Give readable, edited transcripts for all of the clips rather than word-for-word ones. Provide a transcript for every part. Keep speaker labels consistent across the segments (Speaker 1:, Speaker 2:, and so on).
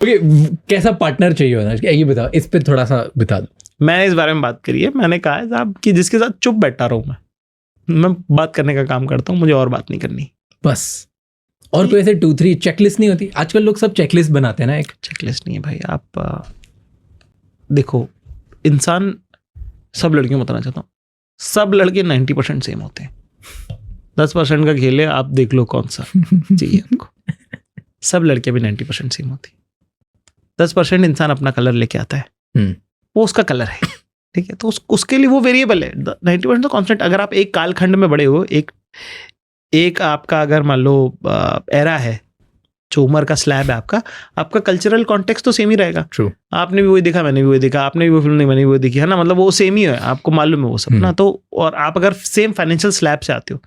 Speaker 1: Okay, कैसा partner चाहिए होना, ये बताओ, इस पे थोड़ा सा बता दो।
Speaker 2: मैंने इस बारे में बात करी है, मैंने कहा है साहब कि जिसके साथ चुप बैठा रहूं मैं बात करने का काम करता हूँ, मुझे और बात नहीं करनी
Speaker 1: बस। और कोई ऐसे 2-3 चेकलिस्ट नहीं होती? आजकल लोग सब चेकलिस्ट बनाते हैं ना। एक
Speaker 2: चेकलिस्ट नहीं है भाई। आप देखो, इंसान, सब लड़कियों को बताना चाहता हूँ, सब लड़के 90% सेम होते हैं। 10% का खेल है, आप देख लो कौन सा चाहिए आपको। सब लड़कियां भी 90% सेम होती है। 10% इंसान अपना कलर लेके आता है, वो उसका कलर है, ठीक है, तो उसके लिए वो वेरिएबल है। 90% तो कांस्टेंट। अगर आप एक कालखंड में बड़े हो, एक आपका अगर मान लो एरा है, जो उम्र का स्लैब है आपका कल्चरल कॉन्टेक्स्ट तो सेम ही रहेगा।
Speaker 1: ट्रू।
Speaker 2: आपने भी वही देखा, मैंने भी वही देखा, आपने भी वो फिल्म नहीं, मैंने भी वही देखी, है ना, मतलब वो सेम ही है, आपको मालूम है वो सब ना। तो और आप अगर सेम फाइनेंशियल स्लैब से आते हो,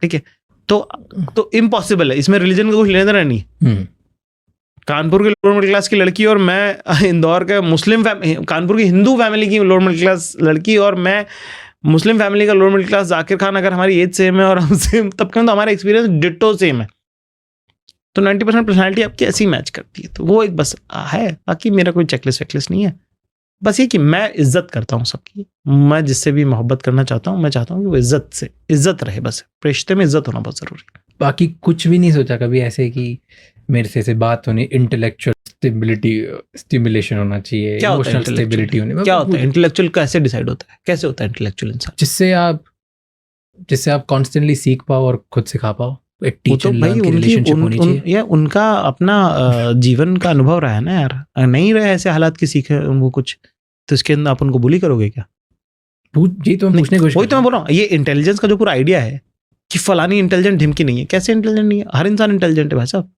Speaker 2: ठीक है, तो इम्पॉसिबल है, इसमें रिलीजन का कुछ लेना देना नहीं। कानपुर की लोअर मिडिल क्लास की लड़की और मैं इंदौर के कानपुर की हिंदू फैमिली की लोअर मिडिल क्लास लड़की और मैं मुस्लिम फैमिली का lower middle class Zakir Khan, अगर हमारी एज सेम है और हम सेम, तब तो हमारा एक्सपीरियंस डिट्टो सेम है। तो 90% पर्सनैलिटी आपकी ऐसी मैच करती है, तो वो एक बस है। बाकी मेरा कोई चेकलिस्ट वेकलिस्ट नहीं है। बस ये कि मैं इज्जत करता हूँ सबकी, मैं जिससे भी मोहब्बत करना चाहता हूँ, मैं चाहता हूँ कि वो इज्जत रहे। बस रिश्ते में इज्जत होना बहुत जरूरी है।
Speaker 1: बाकी कुछ भी नहीं सोचा कभी ऐसे कि मेरे से बात होनी, इंटेलेक्चुअल स्टिमुलेशन होना चाहिए, इमोशनल स्टेबिलिटी होनी?
Speaker 2: क्या होता है इंटेलेक्चुअल? कैसे डिसाइड होता है? कैसे होता है इंटेलेक्चुअल इंसान?
Speaker 1: जिससे आप कॉन्स्टेंटली सीख पाओ और खुद सिखा पाओ। एक टीचर लर्न की रिलेशनशिप होनी चाहिए।
Speaker 2: या उनका अपना जीवन का अनुभव रहा है ना यार, नहीं रहे ऐसे हालात की सीखे वो कुछ, तो इसके अंदर आप उनको बुली करोगे क्या?
Speaker 1: जी, तो हम पूछने
Speaker 2: वही तो मैं बोल रहा हूँ, ये इंटेलिजेंस का जो पूरा आइडिया है कि फलानी इंटेलिजेंट ढिमकी नहीं है, कैसे इंटेलिजेंट नहीं है? हर इंसान इंटेलिजेंट है भाई साहब।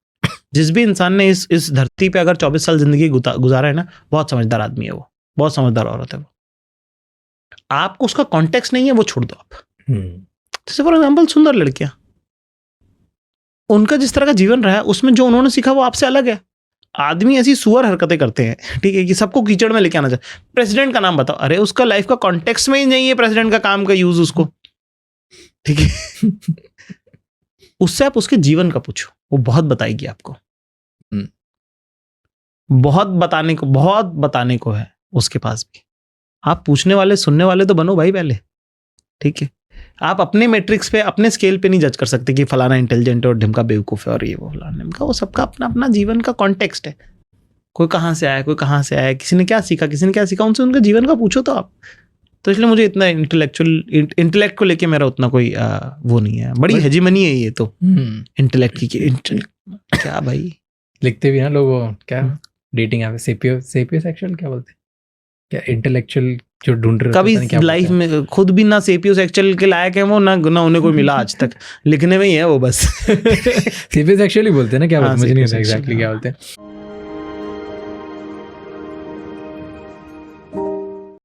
Speaker 2: जिस भी इंसान ने इस धरती पे अगर 24 साल जिंदगी गुजारा है ना, बहुत समझदार आदमी है वो, बहुत समझदार औरत है वो। आपको उसका कॉन्टेक्स्ट नहीं है, वो छोड़ दो आप। जैसे फॉर एग्जाम्पल सुंदर लड़कियां, उनका जिस तरह का जीवन रहा है उसमें जो उन्होंने सीखा वो आपसे अलग है। आदमी ऐसी सुअर हरकतें करते हैं, ठीक है, कि सबको कीचड़ में लेके आना चाहिए। प्रेसिडेंट का नाम बताओ, अरे उसका लाइफ का कॉन्टेक्स्ट में ही नहीं है प्रेसिडेंट का काम का यूज उसको, ठीक है। उससे आप उसके जीवन का पूछो, वो बहुत बताएगी आपको। बहुत बताने को है उसके पास भी। आप पूछने वाले, सुनने वाले तो बनो भाई पहले, ठीक है। आप अपने मैट्रिक्स पे, अपने स्केल पे नहीं जज कर सकते कि फलाना इंटेलिजेंट है और ढिमका बेवकूफ है और ये वो फलाना ढिमका। वो सबका अपना अपना जीवन का कॉन्टेक्स्ट है। कोई कहाँ से आया, कोई कहाँ से आया, किसी ने क्या सीखा, किसी ने क्या सीखा, उनसे उनका जीवन का पूछो तो आप। तो इसलिए मुझे इतना इंटेलेक्ट को लेके मेरा उतना कोई वो नहीं है। बड़ी हेजीमनी है ये तो इंटेलेक्ट की। क्या भाई
Speaker 1: लिखते भी ना लोग, क्या डेटिंग ऐप सेपियो सेक्सुअल क्या बोलते हैं, क्या इंटेलेक्चुअल जो ढूंढ रहे
Speaker 2: कभी लाइफ में खुद भी ना सेपियो सेक्सुअल के लायक है वो, ना उन्हें कोई मिला आज तक। लिखने में ही है वो बस।
Speaker 1: सेपियो सेक्सुअल ही बोलते हैं ना, क्या बोलते हैं मुझे नहीं पता एग्जैक्टली क्या बोलते हैं।